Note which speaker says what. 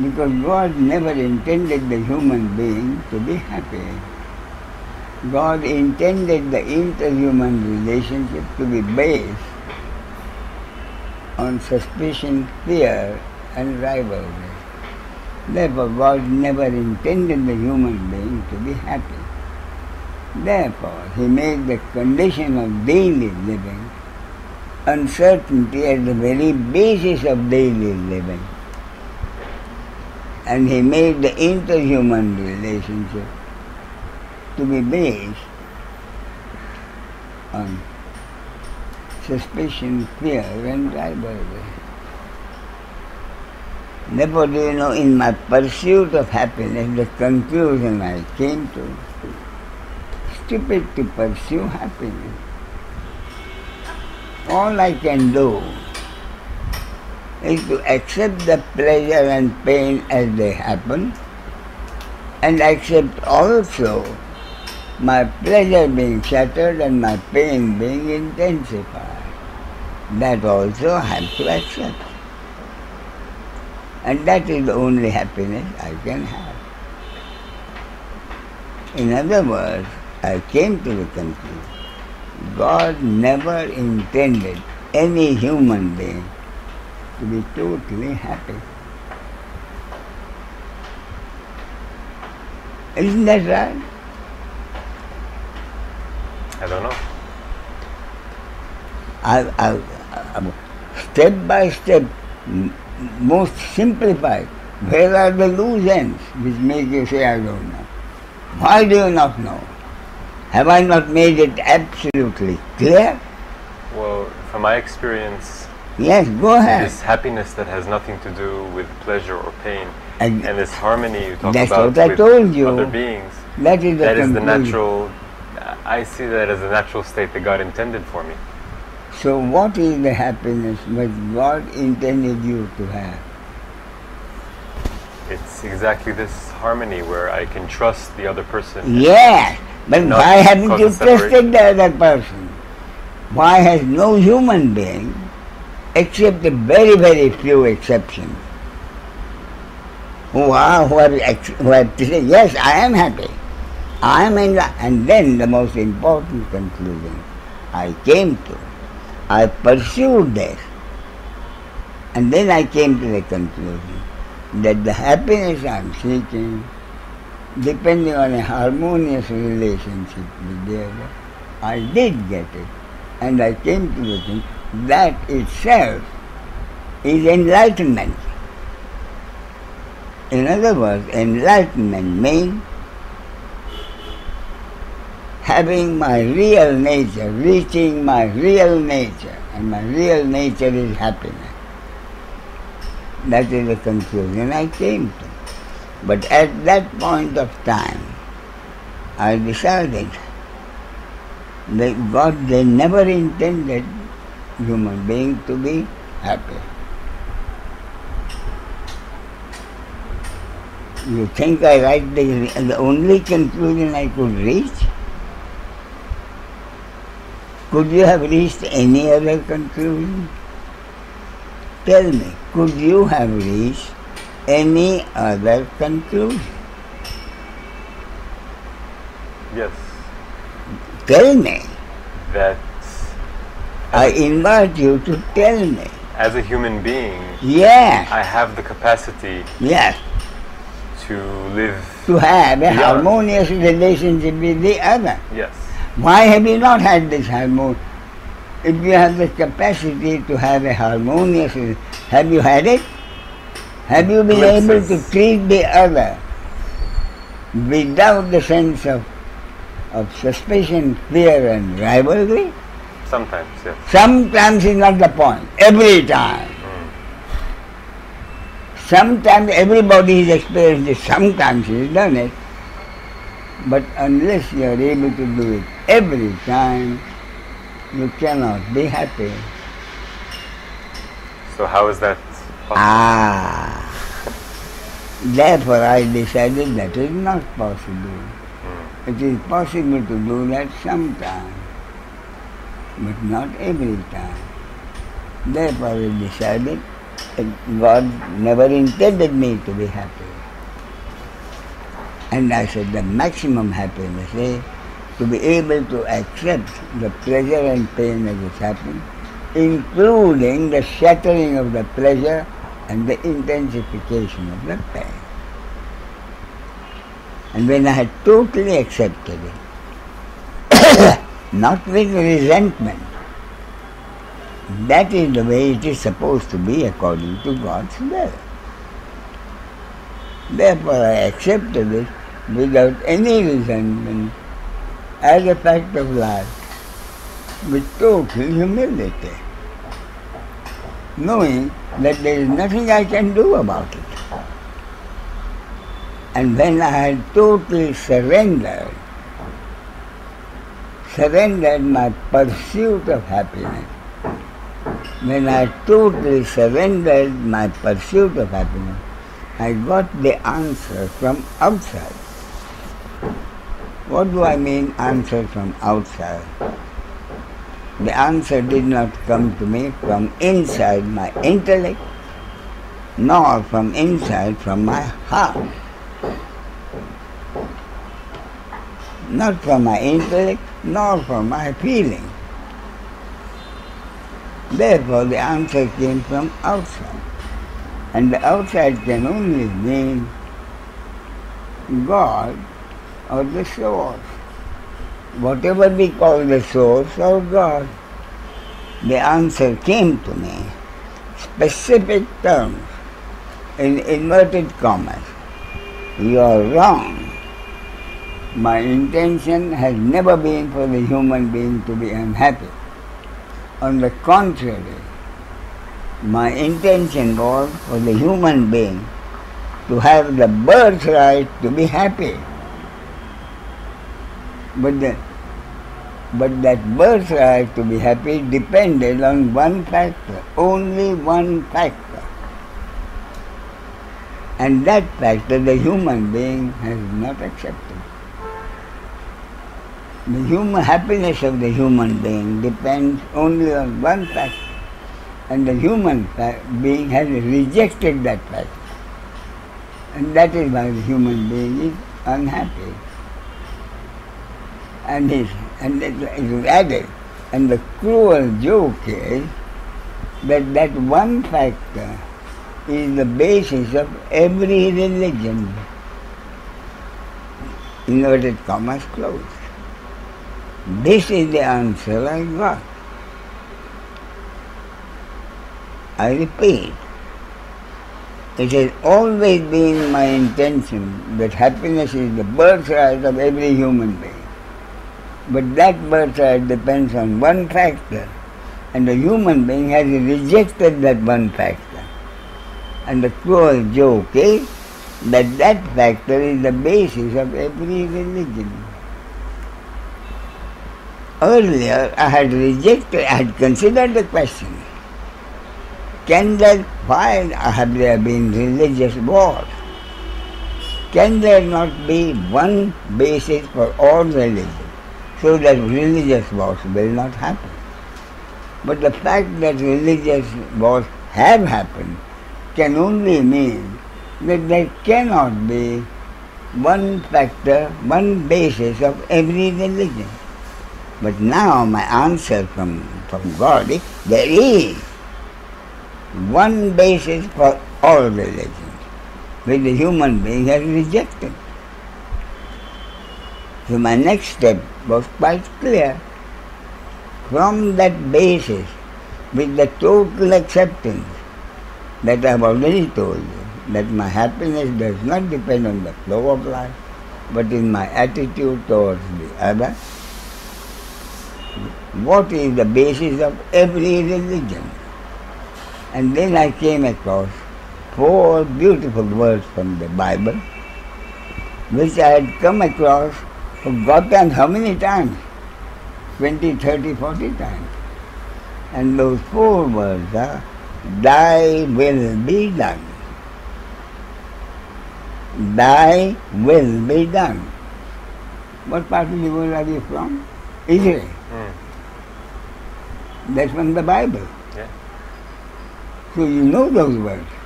Speaker 1: Because God never intended the human being to be happy. God intended the interhuman relationship to be based on suspicion, fear, and rivalry. Therefore, God never intended the human being to be happy. Therefore, He made the condition of daily living uncertainty at the very basis of daily living. And He made the interhuman relationship to be based on suspicion, fear, and rivalry. Therefore, do you know, in my pursuit of happiness, the conclusion I came to, stupid to pursue happiness. All I can do is to accept the pleasure and pain as they happen, and accept also my pleasure being shattered and my pain being intensified. That also I have to accept. And that is the only happiness I can have. In other words, I came to the conclusion, God never intended any human being to be totally happy. Isn't that right?
Speaker 2: I don't know.
Speaker 1: I'll step by step, most simplified. Where are the loose ends which make you say, I don't know? Why do you not know? Have I not made it absolutely clear?
Speaker 2: Well, from my experience,
Speaker 1: yes, go ahead.
Speaker 2: This happiness that has nothing to do with pleasure or pain,
Speaker 1: and
Speaker 2: this harmony you talk
Speaker 1: that's
Speaker 2: about
Speaker 1: what I
Speaker 2: with
Speaker 1: told you.
Speaker 2: other beings,
Speaker 1: that is
Speaker 2: the natural, I see that as a natural state that God intended for me.
Speaker 1: So what is the happiness that God intended you to have?
Speaker 2: It's exactly this harmony where I can trust the other person.
Speaker 1: Yes, but why haven't you trusted the other person? Why has no human being, except a very, very few exceptions, who have to say, yes, I am happy, I am in love. And then the most important conclusion I came to, I pursued this, and then I came to the conclusion that the happiness I am seeking, depending on a harmonious relationship with the other, I did get it. And I came to the thing that itself is enlightenment. In other words, enlightenment means having my real nature, reaching my real nature, and my real nature is happiness. That is the conclusion I came to. But at that point of time, I decided that God, they never intended human being to be happy. You think I write the only conclusion I could reach? Could you have reached any other conclusion? Tell me, could you have reached any other conclusion?
Speaker 2: Yes.
Speaker 1: Tell me.
Speaker 2: That
Speaker 1: I invite you to tell me.
Speaker 2: As a human being,
Speaker 1: yes,
Speaker 2: I have the capacity,
Speaker 1: yes,
Speaker 2: to live,
Speaker 1: to have a harmonious relationship with the other.
Speaker 2: Yes.
Speaker 1: Why have you not had this harmony? If you have the capacity to have a harmonious, have you had it? Have you been able to treat the other without the sense of suspicion, fear and rivalry?
Speaker 2: Sometimes, yes.
Speaker 1: Sometimes is not the point. Every time. Sometimes everybody has experienced it. Sometimes he has done it. But unless you are able to do it every time, you cannot be happy.
Speaker 2: So how is that possible?
Speaker 1: Therefore I decided that is not possible. It is possible to do that sometime, but not every time. Therefore I decided God never intended me to be happy. And I said the maximum happiness is to be able to accept the pleasure and pain that is happening, including the shattering of the pleasure and the intensification of the pain. And when I had totally accepted it, not with resentment, that is the way it is supposed to be according to God's will. Therefore I accepted it without any resentment as a fact of life, with total humility, knowing that there is nothing I can do about it. And when I had totally surrendered my pursuit of happiness, when I totally surrendered my pursuit of happiness, I got the answer from outside. What do I mean, answer from outside? The answer did not come to me from inside my intellect, nor from inside from my heart. Not from my intellect, nor from my feeling. Therefore, the answer came from outside. And the outside can only mean God or the source. Whatever we call the source or God, the answer came to me. Specific terms, in inverted commas. You are wrong. My intention has never been for the human being to be unhappy. On the contrary, my intention was for the human being to have the birthright to be happy. But that birthright to be happy depended on one factor, only one factor. And that factor the human being has not accepted. The happiness of the human being depends only on one factor. And the human being has rejected that factor. And that is why the human being is unhappy. And it is added. And the cruel joke is that one factor is the basis of every religion. Inverted commas closed. This is the answer I got. I repeat, it has always been my intention that happiness is the birthright of every human being. But that birthright depends on one factor, and the human being has rejected that one factor. And the cruel joke is that factor is the basis of every religion. Earlier I had considered the question, why have there been religious wars? Can there not be one basis for all religions, so that religious wars will not happen? But the fact that religious wars have happened can only mean that there cannot be one factor, one basis of every religion. But now my answer from God is, there is one basis for all religions, which the human being has rejected. So my next step was quite clear. From that basis, with the total acceptance that I have already told you, that my happiness does not depend on the flow of life, but in my attitude towards the other. What is the basis of every religion? And then I came across 4 beautiful words from the Bible, which I had come across, forgotten how many times? 20, 30, 40 times. And those 4 words are, Thy will be done. Thy will be done. What part of the world are you from? Israel. That's from the Bible.
Speaker 2: Yeah.
Speaker 1: So you know those words.